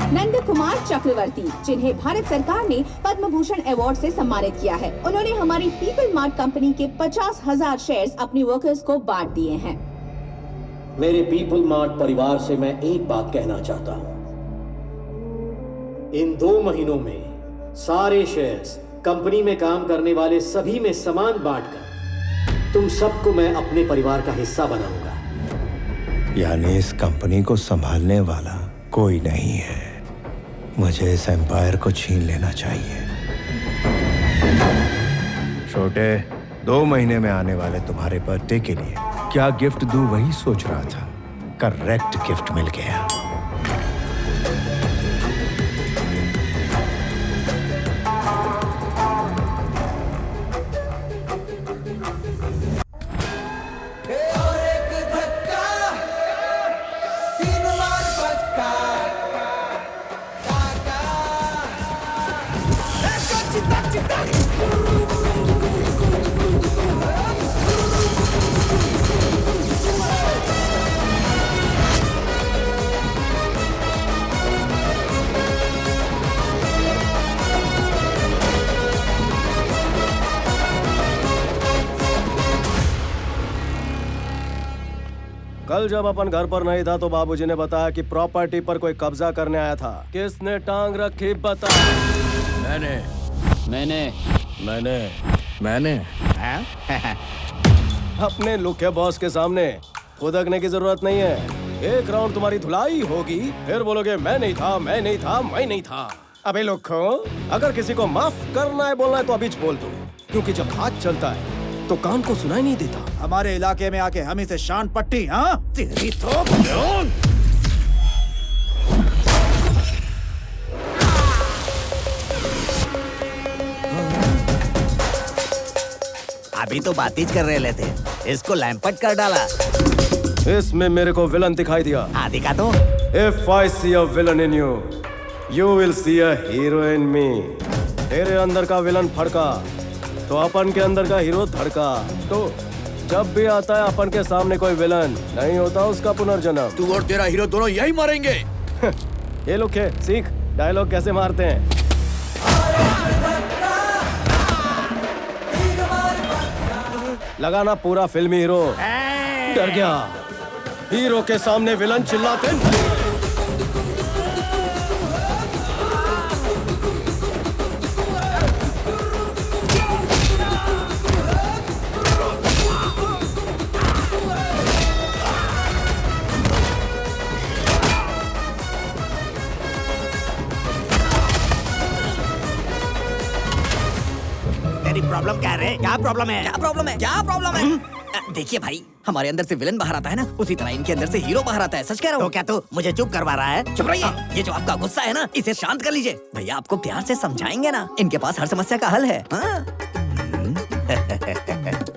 नंद कुमार चक्रवर्ती, जिन्हें भारत सरकार ने पद्म भूषण अवार्ड से सम्मानित किया है। उन्होंने हमारी पीपल मार्ट कंपनी के 50,000 शेयर्स अपनी वर्कर्स को बांट दिए हैं। मेरे पीपल मार्ट परिवार से मैं एक बात कहना चाहता हूँ। इन 2 महीनों में सारे शेयर्स कंपनी में काम करने वाले सभी में समान बांटकर तुम सबको मैं अपने परिवार का हिस्सा बनाऊंगा। यानी इस कंपनी को संभालने वाला कोई नहीं है। मुझे इस एम्पायर को छीन लेना चाहिए। छोटे, 2 महीने में आने वाले तुम्हारे बर्थडे के लिए क्या गिफ्ट दूं वही सोच रहा था। करेक्ट गिफ्ट मिल गया। कल जब अपन घर पर नहीं था तो बाबूजी ने बताया कि प्रॉपर्टी पर कोई कब्जा करने आया था। किसने टांग रखी बता। मैंने अपने लुके बॉस के सामने खुदकने की जरूरत नहीं है। एक राउंड तुम्हारी धुलाई होगी, फिर बोलोगे मैं नहीं था। अबे लोगों, अगर किसी को माफ करना है बोलना है तो अभी बोल दो, क्योंकि जब हाथ चलता है तो कान को सुनाई नहीं देता। हमारे इलाके में आके हम इसे शान पट्टी, हाँ? तेरी तो अभी तो बातचीत कर रहे थे, इसको लैंपट कर डाला। इसमें मेरे को विलन दिखाई दिया। हाँ दिखा तो। If I see a villain in you, you will see a hero in me. तेरे अंदर का विलन फड़का तो अपन के अंदर का हीरो धड़का। तो जब भी आता है अपन के सामने कोई विलन, नहीं होता उसका पुनर्जन्म। तू और तेरा हीरो दोनों यही मारेंगे। ये लोग के सीख डायलॉग कैसे मारते हैं। लगाना पूरा फिल्मी हीरो। डर गया। हीरो के सामने विलन चिल्लाते नहीं। प्रॉब्लम क्या है? क्या प्रॉब्लम है? देखिए भाई, हमारे अंदर से विलन बाहर आता है ना, उसी तरह इनके अंदर से हीरो बाहर आता है। सच कह रहा हूँ। तो क्या तू मुझे चुप करवा रहा है? चुप रहिए। ये जो आपका गुस्सा है ना, इसे शांत कर लीजिए। भैया आपको प्यार से समझाएंगे ना, इनके पास हर समस्या का हल है। हाँ?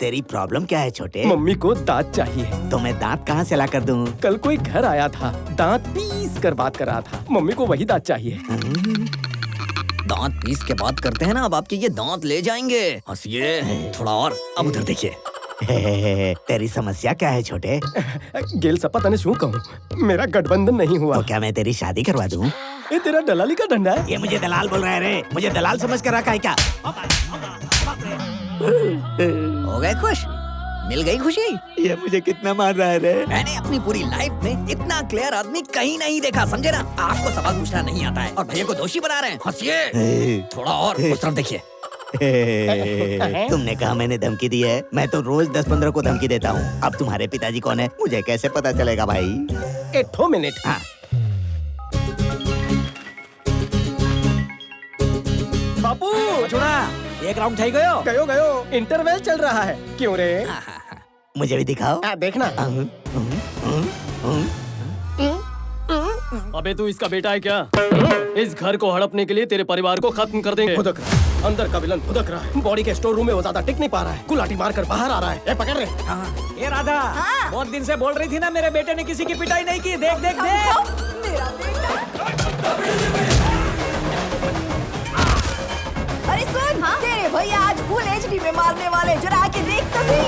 तेरी प्रॉब्लम क्या है छोटे? मम्मी को दांत चाहिए। तो मैं दांत कहाँ से ला कर दूँ? कल कोई घर आया था, दांत पीस कर बात कर रहा था। मम्मी को वही दांत चाहिए। दांत पीस के बात करते हैं ना, अब आपके ये दांत ले जाएंगे। हंसिए थोड़ा और। अब उधर देखिए। तेरी समस्या क्या है छोटे? गेल सपा तने शू कहूँ, मेरा गठबंधन नहीं हुआ। तो क्या मैं तेरी शादी करवा दूँ? ये तेरा दलाली का डंडा है। ये मुझे दलाल बोल रहा है रे, मुझे दलाल समझ कर रखा है क्या? हो गए खुश? मिल गई खुशी? ये मुझे कितना मार रहा है रे? मैंने अपनी पूरी लाइफ में इतना क्लियर आदमी कहीं नहीं देखा, समझे ना? आपको सवाल पूछना नहीं आता है और भैया को दोषी बना रहे हैं। हंसिए थोड़ा और, उस तरफ देखिए। तुमने कहा मैंने धमकी दी है? मैं तो रोज 10-15 को धमकी देता हूँ। अब तुम्हारे पिताजी कौन है मुझे कैसे पता चलेगा भाई? 1 मिनट। हाँ। बापू छोड़ा, एक राउंड થઈ गयो। गयो इंटरवल चल रहा है। क्यों रे? मुझे भी दिखाओ। देखना। अबे तू इसका बेटा है क्या? इस घर को हड़पने के लिए तेरे परिवार को खत्म कर देंगे। भुदक रहा है। अंदर का विलन भुदक रहा है। बॉडी के स्टोर रूम में वो ज्यादा टिक नहीं पा रहा है। गुलाटी मारकर बाहर आ रहा है। पकड़ रे। ये राधा, बहुत दिन से बोल रही थी ना मेरे बेटे ने किसी की पिटाई नहीं की। देख देख देख। मेरा बेटा। अरे सुन, तेरे भैया आज फुल एचडी में मारने वाले, जरा आके देख तो सही।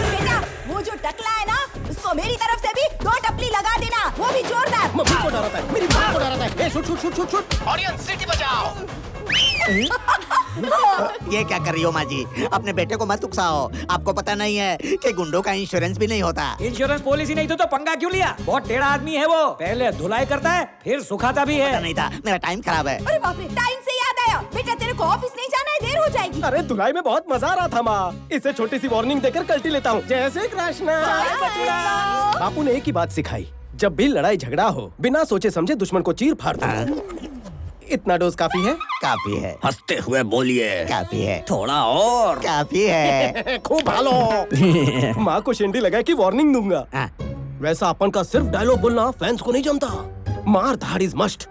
बेटा, वो जो टकला है ना, को मेरी तरफ से भी 2 टपली लगा देना, वो भी जोरदार। मम्मी को डराता है, मेरी माँ को डराता है। ए, shoot shoot shoot shoot shoot. Audience सिटी बजाओ। ये क्या कर रही हो माँ जी? अपने बेटे को मत उकसाओ। आपको पता नहीं है कि गुंडों का इंश्योरेंस भी नहीं होता। इंश्योरेंस पॉलिसी नहीं तो पंगा क्यों लिया? बहुत टेढ़ा आदमी है वो, पहले धुलाई करता है फिर सुखाता भी पता है। नहीं था, मेरा टाइम खराब है। अरे बाप रे, टाइम से याद आया, बेटा तेरे को ऑफिस नहीं जाना है, देर हो जाएगी। अरे धुलाई में बहुत मजा आ रहा था माँ। इसे छोटी सी वार्निंग देकर कल्टी लेता हूँ। जय श्री कृष्ण। बापू ने एक ही बात सिखाई, जब भी लड़ाई झगड़ा हो बिना सोचे समझे दुश्मन को चीर फाड़ दो। इतना डोज काफी है? काफी है। हंसते हुए बोलिए। काफी है। थोड़ा और। काफी है। खूब भालो। माँ को शेंडी लगा कि वार्निंग दूंगा। हाँ। वैसा अपन का सिर्फ डायलॉग बोलना फैंस को नहीं जमता। मार धाड़ इज मस्ट।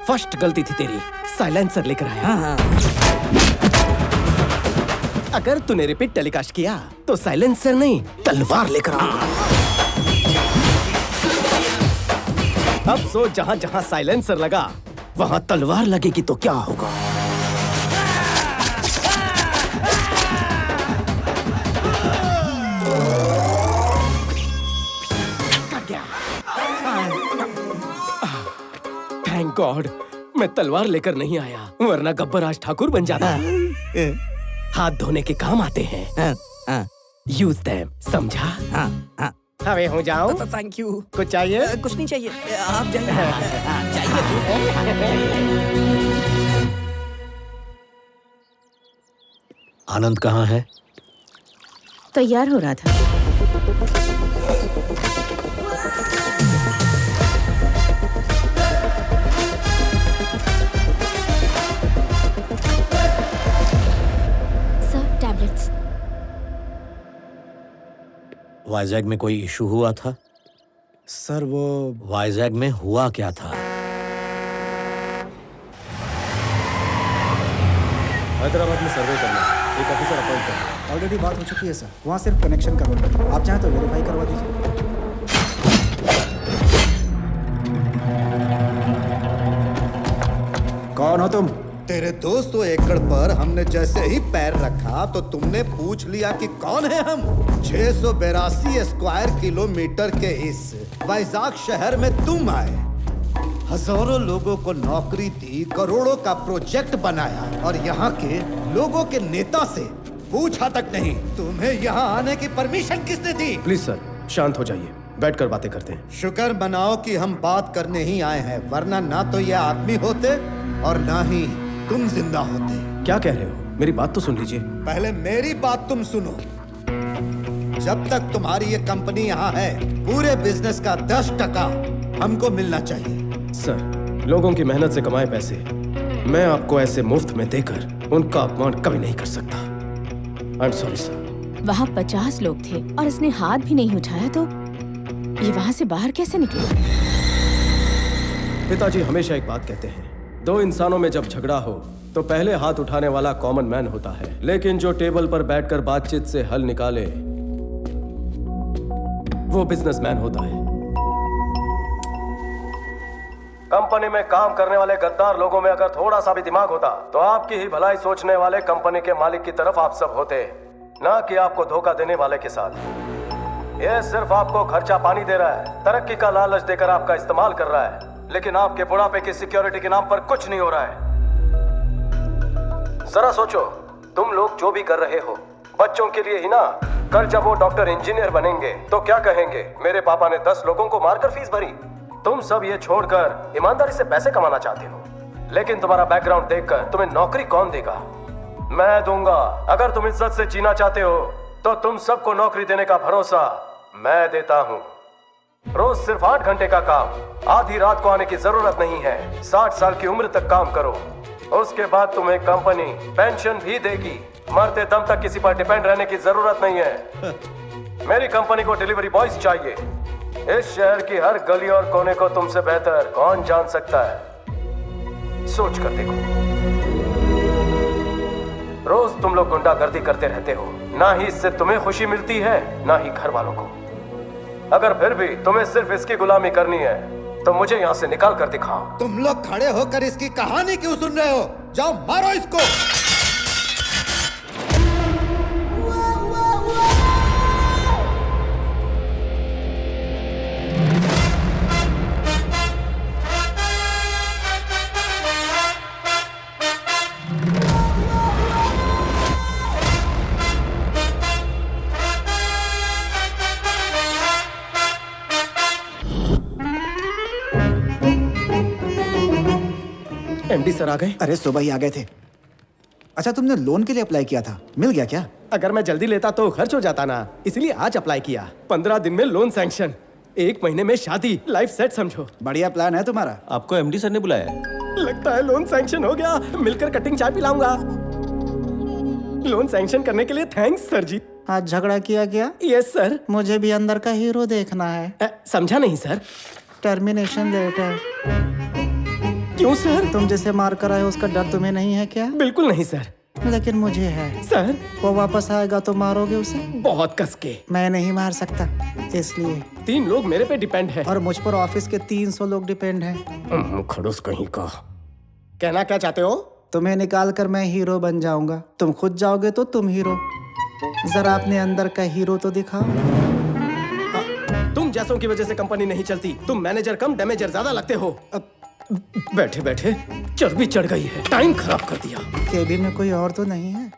फर्स्ट गलती थी तेरी, साइलेंसर लेकर आया। अगर तूने रिपीट टेलीकास्ट किया तो साइलेंसर नहीं तलवार लेकर आऊंगा। अब सोच, जहाँ जहाँ साइलेंसर लगा वहाँ तलवार लगेगी तो क्या होगा? थैंक गॉड मैं तलवार लेकर नहीं आया, वरना गब्बर आज ठाकुर बन जाता। हाथ धोने के काम आते हैं। यूज देम, समझा? हवे हो जाओ। Thank you. कुछ चाहिए? कुछ नहीं चाहिए, आप जाइए। आनंद कहाँ है? तैयार हो रहा था। Sir, tablets. वाइजैग में कोई इशू हुआ था? सर वो वाइजैग में हुआ क्या था? हैदराबाद में सर्वे करना, एक ऑफिसर अपॉइंट करना। ऑलरेडी बात हो चुकी है सर, वहाँ सिर्फ कनेक्शन करवाना है। आप चाहें तो वेरीफाई करवा दीजिए। कौन हो तुम? तेरे 200 एकड़ पर हमने जैसे ही पैर रखा तो तुमने पूछ लिया कि कौन है हम। 682 स्क्वायर किलोमीटर के इस वाइजाग शहर में तुम आए, हजारों लोगों को नौकरी दी, करोड़ों का प्रोजेक्ट बनाया और यहाँ के लोगों के नेता से पूछा तक नहीं तुम्हें यहाँ आने की परमिशन किसने दी? प्लीज सर शांत हो जाइए, बैठकर बातें करते हैं। शुक्र मनाओ कि हम बात करने ही आए हैं, वरना ना तो ये आदमी होते और ना ही तुम जिंदा होते। क्या कह रहे हो? मेरी बात तो सुन लीजिए। पहले मेरी बात तुम सुनो। जब तक तुम्हारी ये कंपनी यहाँ है, पूरे बिजनेस का 10% हमको मिलना चाहिए। सर, लोगों की मेहनत से कमाए पैसे मैं आपको ऐसे मुफ्त में देकर उनका अपमान कभी नहीं कर सकता। I am sorry sir. वहाँ 50 लोग थे और इसने हाथ भी नहीं उठाया, तो ये वहाँ से बाहर कैसे निकले? पिताजी हमेशा एक बात कहते हैं, 2 इंसानों में जब झगड़ा हो तो पहले हाथ उठाने वाला कॉमन मैन होता है, लेकिन जो टेबल पर बैठकर बातचीत से हल निकाले वो बिजनेसमैन होता है। कंपनी में काम करने वाले गद्दार लोगों में अगर थोड़ा सा भी दिमाग होता तो आपकी ही भलाई सोचने वाले कंपनी के मालिक की तरफ आप सब होते, ना कि आपको धोखा देने वाले के साथ। ये सिर्फ आपको खर्चा पानी दे रहा है, तरक्की का लालच देकर आपका इस्तेमाल कर रहा है, लेकिन आपके बुढ़ापे की सिक्योरिटी के नाम पर कुछ नहीं हो रहा है। जरा सोचो, तुम लोग जो भी कर रहे हो बच्चों के लिए ही ना। कल जब वो डॉक्टर इंजीनियर बनेंगे तो क्या कहेंगे, मेरे पापा ने 10 लोगों को मारकर फीस भरी। तुम सब ये छोड़कर ईमानदारी से पैसे कमाना चाहते हो, लेकिन तुम्हारा बैकग्राउंड देखकर तुम्हें नौकरी कौन देगा? मैं दूंगा। अगर तुम इज्जत से जीना चाहते हो तो तुम सबको नौकरी देने का भरोसा मैं देता हूँ। रोज सिर्फ 8 घंटे का काम, आधी रात को आने की जरूरत नहीं है। 60 साल की उम्र तक काम करो, उसके बाद तुम्हें कंपनी पेंशन भी देगी। मरते दम तक किसी पर डिपेंड रहने की जरूरत नहीं है। मेरी कंपनी को डिलीवरी बॉयज चाहिए। इस शहर की हर गली और कोने को तुमसे बेहतर कौन जान सकता है? सोच कर देखो। रोज तुम लोग गुंडागर्दी करते रहते हो, ना ही इससे तुम्हें खुशी मिलती है ना ही घर वालों को। अगर फिर भी तुम्हें सिर्फ इसकी गुलामी करनी है तो मुझे यहाँ से निकाल कर दिखाओ। तुम लोग खड़े होकर इसकी कहानी क्यों सुन रहे हो? जाओ मारो इसको। एमडी सर आ गए। अरे सुबह ही आ गए थे। अच्छा, तुमने लोन के लिए अप्लाई किया था, मिल गया क्या? अगर मैं जल्दी लेता तो खर्च हो जाता ना, इसलिए आज अप्लाई किया। 15 दिन में लोन सैंक्शन, 1 महीने में शादी, लाइफ सेट समझो। बढ़िया प्लान है तुम्हारा। आपको एमडी सर ने बुलाया है? लगता है लोन सैंक्शन हो गया, मिलकर कटिंग चाय पिलाऊंगा। लोन सैंक्शन करने के लिए थैंक्स सर जी। आज झगड़ा किया क्या? Yes sir. मुझे भी अंदर का हीरो देखना है। समझा नहीं सर। Termination letter. क्यों सर? तुम जिसे मार कर आए हो उसका डर तुम्हें नहीं है क्या? बिल्कुल नहीं सर। लेकिन मुझे है। सर वो वापस आएगा तो मारोगे उसे? बहुत कस के। मैं नहीं मार सकता, इसलिए। 3 लोग मेरे पे डिपेंड है। और मुझ पर ऑफिस के 300 लोग डिपेंड हैं। खड़ूस कहीं का। कहना क्या चाहते हो? तुम्हें निकाल कर मैं हीरो बन जाऊंगा, तुम खुद जाओगे तो तुम हीरो। जरा अपने अंदर का हीरो तो दिखाओ। तुम जैसों की वजह से कंपनी नहीं चलती। तुम मैनेजर कम डैमेजर ज्यादा लगते हो। बैठे बैठे चर्बी चढ़ गई है, टाइम खराब कर दिया। केबिन में कोई और तो नहीं है?